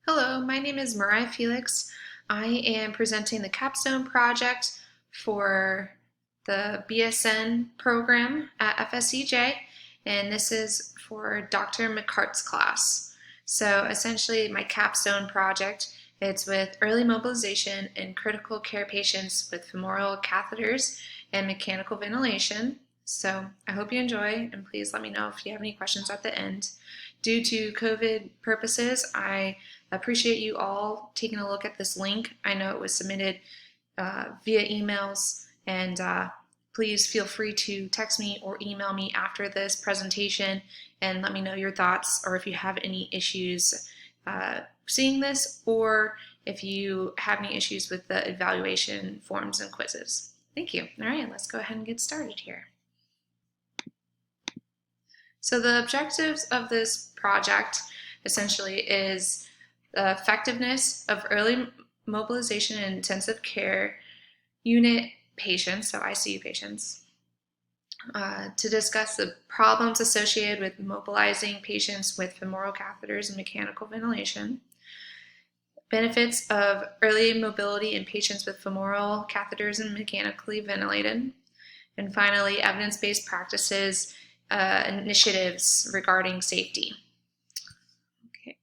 Hello, my name is Mariah Felix. I am presenting the Capstone project for the BSN program at FSCJ, and this is for Dr. McCart's class. So essentially my Capstone project, it's with early mobilization in critical care patients with femoral catheters and mechanical ventilation. So I hope you enjoy, and please let me know if you have any questions at the end. Due to COVID purposes, I appreciate you all taking a look at this link. I know it was submitted via emails, and please feel free to text me or email me after this presentation and let me know your thoughts, or if you have any issues seeing this, or if you have any issues with the evaluation forms and quizzes. Thank you. All right, let's go ahead and get started here. So the objectives of this project essentially is the effectiveness of early mobilization in intensive care unit patients, so ICU patients, to discuss the problems associated with mobilizing patients with femoral catheters and mechanical ventilation, benefits of early mobility in patients with femoral catheters and mechanically ventilated, and finally, evidence-based practices initiatives regarding safety. Okay.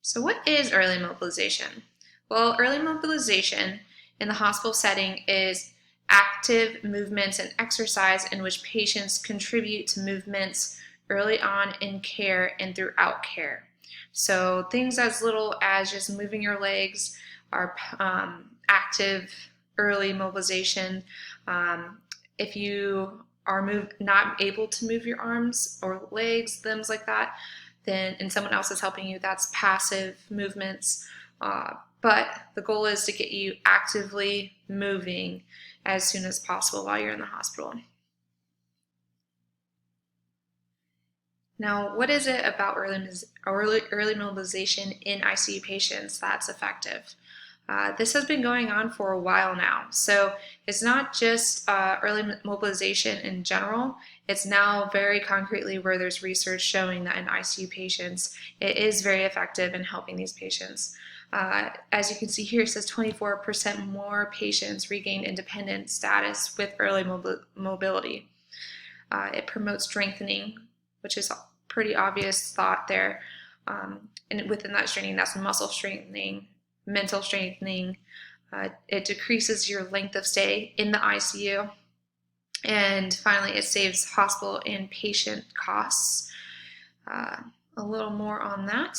So what is early mobilization? Well, early mobilization in the hospital setting is active movements and exercise in which patients contribute to movements early on in care and throughout care. So things as little as just moving your legs are active early mobilization. If you are not able to move your arms or legs, limbs like that, then and someone else is helping you, that's passive movements. But the goal is to get you actively moving as soon as possible while you're in the hospital. Now, what is it about early mobilization in ICU patients that's effective? This has been going on for a while now. So it's not just early mobilization in general, it's now very concretely where there's research showing that in ICU patients, it is very effective in helping these patients. As you can see here, it says 24% more patients regain independent status with early mobility. It promotes strengthening, which is a pretty obvious thought there. And within that strengthening, that's muscle strengthening, mental strengthening. It decreases your length of stay in the ICU. And finally, it saves hospital and patient costs. A little more on that.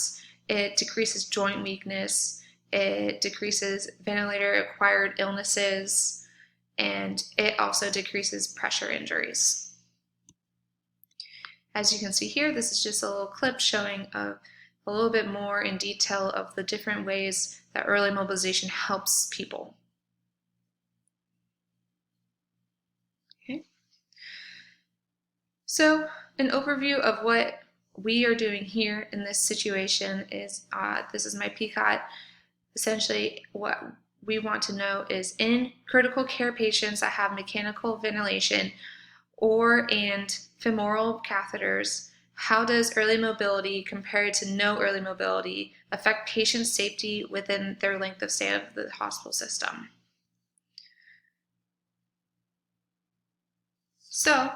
It decreases joint weakness. It decreases ventilator-acquired illnesses. And it also decreases pressure injuries. As you can see here, this is just a little clip showing a little bit more in detail of the different ways that early mobilization helps people. Okay. So an overview of what we are doing here in this situation is, this is my PCOT. Essentially what we want to know is in critical care patients that have mechanical ventilation and femoral catheters, how does early mobility compared to no early mobility affect patient safety within their length of stay of the hospital system? So,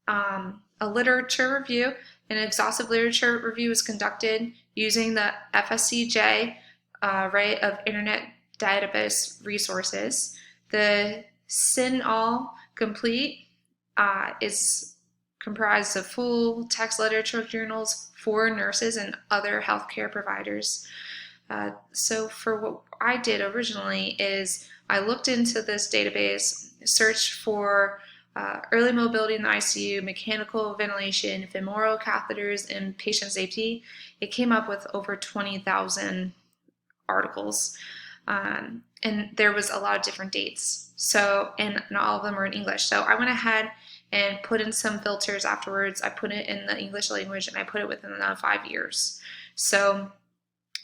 a literature review, an exhaustive literature review was conducted using the FSCJ array of internet database resources. The CINAHL Complete is comprised of full text literature journals for nurses and other healthcare providers. So for what I did originally is I looked into this database, searched for early mobility in the ICU, mechanical ventilation, femoral catheters, and patient safety. It came up with over 20,000 articles, and there was a lot of different dates. So, and not all of them were in English. So I went ahead and put in some filters afterwards. I put it in the English language, and I put it within the 5 years. So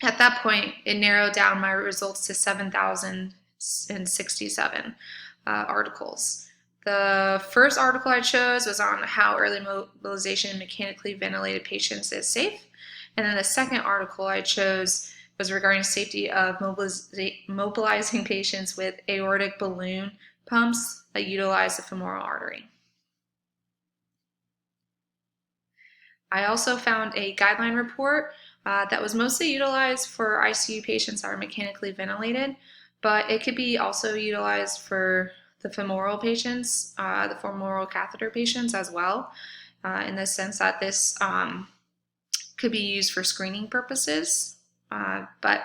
at that point, it narrowed down my results to 7,067 articles. The first article I chose was on how early mobilization in mechanically ventilated patients is safe. And then the second article I chose was regarding safety of mobilizing patients with aortic balloon pumps that utilize the femoral artery. I also found a guideline report that was mostly utilized for ICU patients that are mechanically ventilated, but it could be also utilized for the femoral patients, the femoral catheter patients as well, in the sense that this could be used for screening purposes. But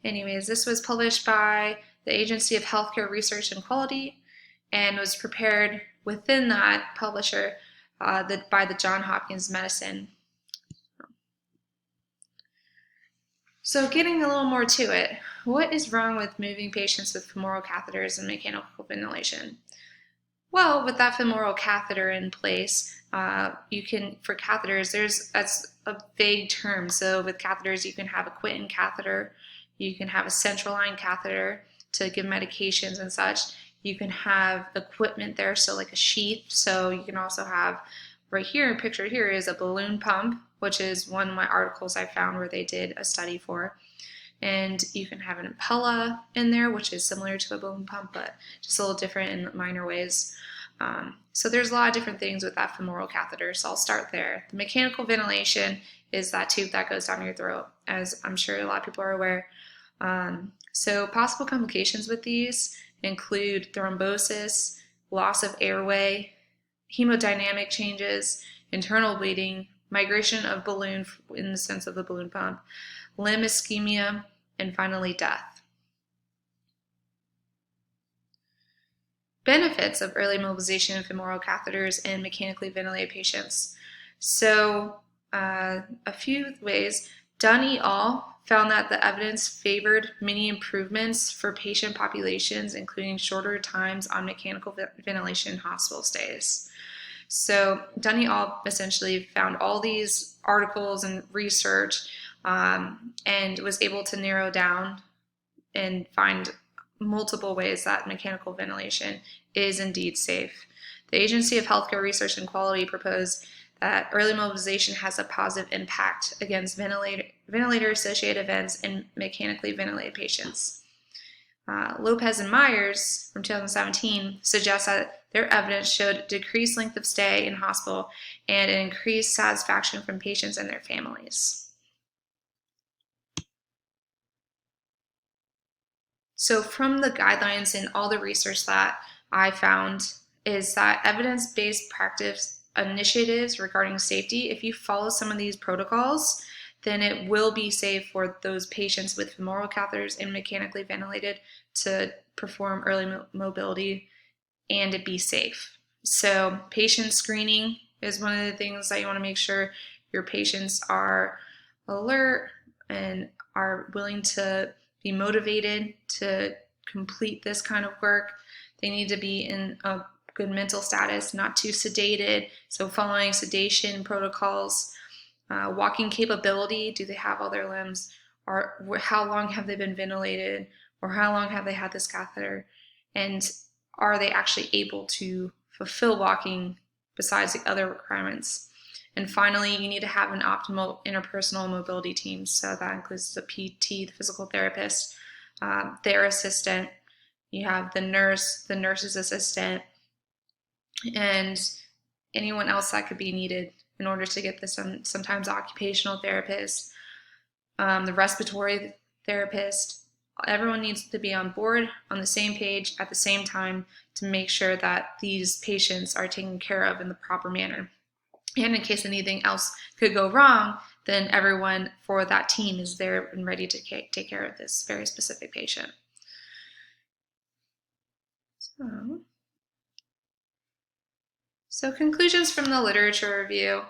anyways, this was published by the Agency of Healthcare Research and Quality and was prepared within that publisher by the Johns Hopkins Medicine. So getting a little more to it, what is wrong with moving patients with femoral catheters and mechanical ventilation? Well, with that femoral catheter in place, you can, for catheters, that's a vague term. So with catheters, you can have a Quinton catheter, you can have a central line catheter to give medications and such. You can have equipment there, so like a sheath. So you can also have, right here, pictured here is a balloon pump, which is one of my articles I found where they did a study for. And you can have an impella in there, which is similar to a balloon pump, but just a little different in minor ways. So there's a lot of different things with that femoral catheter, so I'll start there. The mechanical ventilation is that tube that goes down your throat, as I'm sure a lot of people are aware. So possible complications with these include thrombosis, loss of airway, hemodynamic changes, internal bleeding, migration of balloon in the sense of the balloon pump, limb ischemia, and finally death. Benefits of early mobilization of femoral catheters in mechanically ventilated patients. So a few ways. Dunn et al. Found that the evidence favored many improvements for patient populations, including shorter times on mechanical ventilation hospital stays. So Dunn et al. Essentially found all these articles and research and was able to narrow down and find multiple ways that mechanical ventilation is indeed safe. The Agency of Healthcare Research and Quality proposed that early mobilization has a positive impact against ventilator-associated events in mechanically ventilated patients. Lopez and Myers from 2017 suggest that their evidence showed decreased length of stay in hospital and an increased satisfaction from patients and their families. So from the guidelines and all the research that I found is that evidence-based practice initiatives regarding safety, if you follow some of these protocols, then it will be safe for those patients with femoral catheters and mechanically ventilated to perform early mobility and to be safe. So patient screening is one of the things that you want to make sure your patients are alert and are willing to be motivated to complete this kind of work. They need to be in a good mental status, not too sedated, so following sedation protocols. Walking capability, do they have all their limbs, or how long have they been ventilated, or how long have they had this catheter, and are they actually able to fulfill walking besides the other requirements. And finally, you need to have an optimal interpersonal mobility team. So that includes the PT, the physical therapist, their assistant. You have the nurse, the nurse's assistant, and anyone else that could be needed in order to get this. Sometimes occupational therapists, the respiratory therapist. Everyone needs to be on board, on the same page, at the same time to make sure that these patients are taken care of in the proper manner. And in case anything else could go wrong, then everyone for that team is there and ready to take care of this very specific patient. So conclusions from the literature review.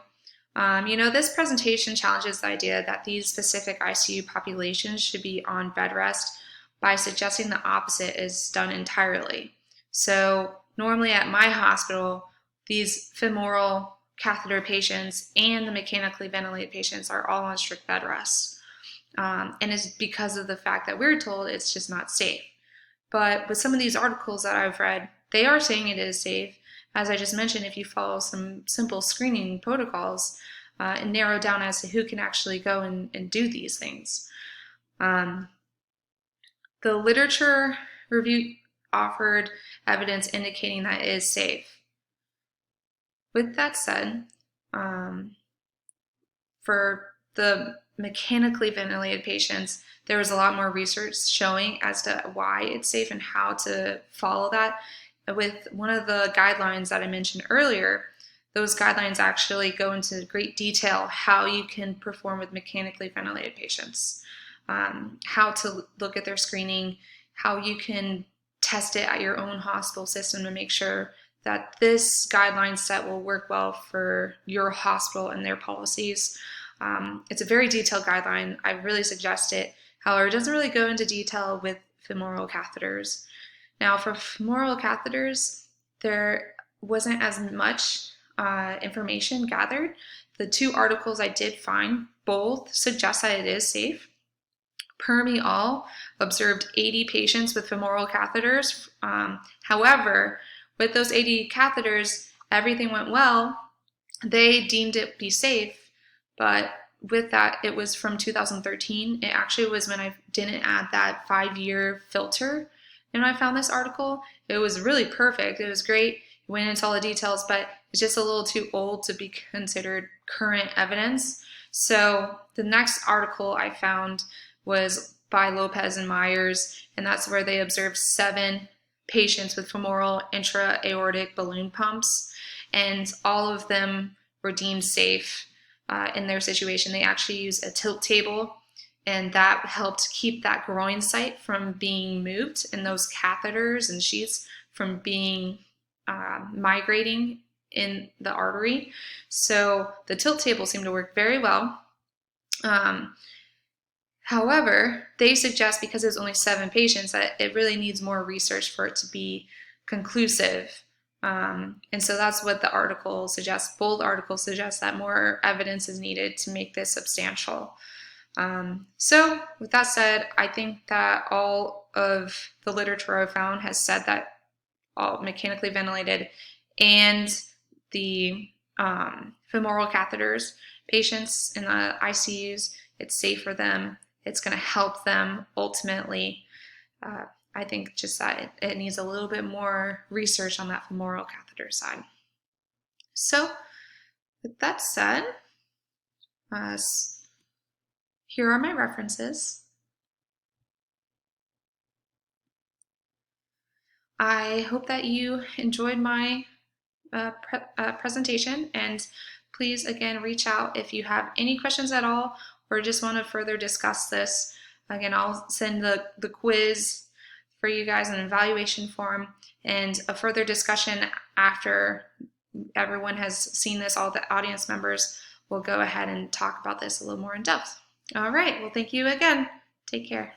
This presentation challenges the idea that these specific ICU populations should be on bed rest by suggesting the opposite is done entirely. So normally at my hospital, these femoral catheter patients and the mechanically ventilated patients are all on strict bed rest. And it's because of the fact that we're told it's just not safe. But with some of these articles that I've read, they are saying it is safe. As I just mentioned, if you follow some simple screening protocols, and narrow down as to who can actually go and do these things. The literature review offered evidence indicating that it is safe. With that said, for the mechanically ventilated patients, there was a lot more research showing as to why it's safe and how to follow that. With one of the guidelines that I mentioned earlier, those guidelines actually go into great detail how you can perform with mechanically ventilated patients, how to look at their screening, how you can test it at your own hospital system to make sure that this guideline set will work well for your hospital and their policies. It's a very detailed guideline. I really suggest it. However, it doesn't really go into detail with femoral catheters. Now, for femoral catheters, there wasn't as much information gathered. The 2 articles I did find both suggest that it is safe. Per all observed 80 patients with femoral catheters. However, with those 80 catheters, everything went well. They deemed it be safe, but with that, it was from 2013. It actually was when I didn't add that 5-year filter. And when I found this article, it was really perfect. It was great. It went into all the details, but it's just a little too old to be considered current evidence. So the next article I found was by Lopez and Myers, and that's where they observed 7 patients with femoral intra-aortic balloon pumps, and all of them were deemed safe in their situation. They actually used a tilt table, and that helped keep that groin site from being moved and those catheters and sheaths from being migrating in the artery. So the tilt table seemed to work very well. However, they suggest, because there's only 7 patients, that it really needs more research for it to be conclusive. And so that's what the article suggests. Both articles suggest that more evidence is needed to make this substantial. So with that said, I think that all of the literature I've found has said that all mechanically ventilated and the femoral catheters, patients in the ICUs, it's safe for them. It's going to help them ultimately. I think just that it needs a little bit more research on that femoral catheter side. So with that said, here are my references. I hope that you enjoyed my presentation, and please again reach out if you have any questions at all or just want to further discuss this. Again, I'll send the quiz for you guys, an evaluation form, and a further discussion after everyone has seen this. All the audience members will go ahead and talk about this a little more in depth. All right, well, thank you again. Take care.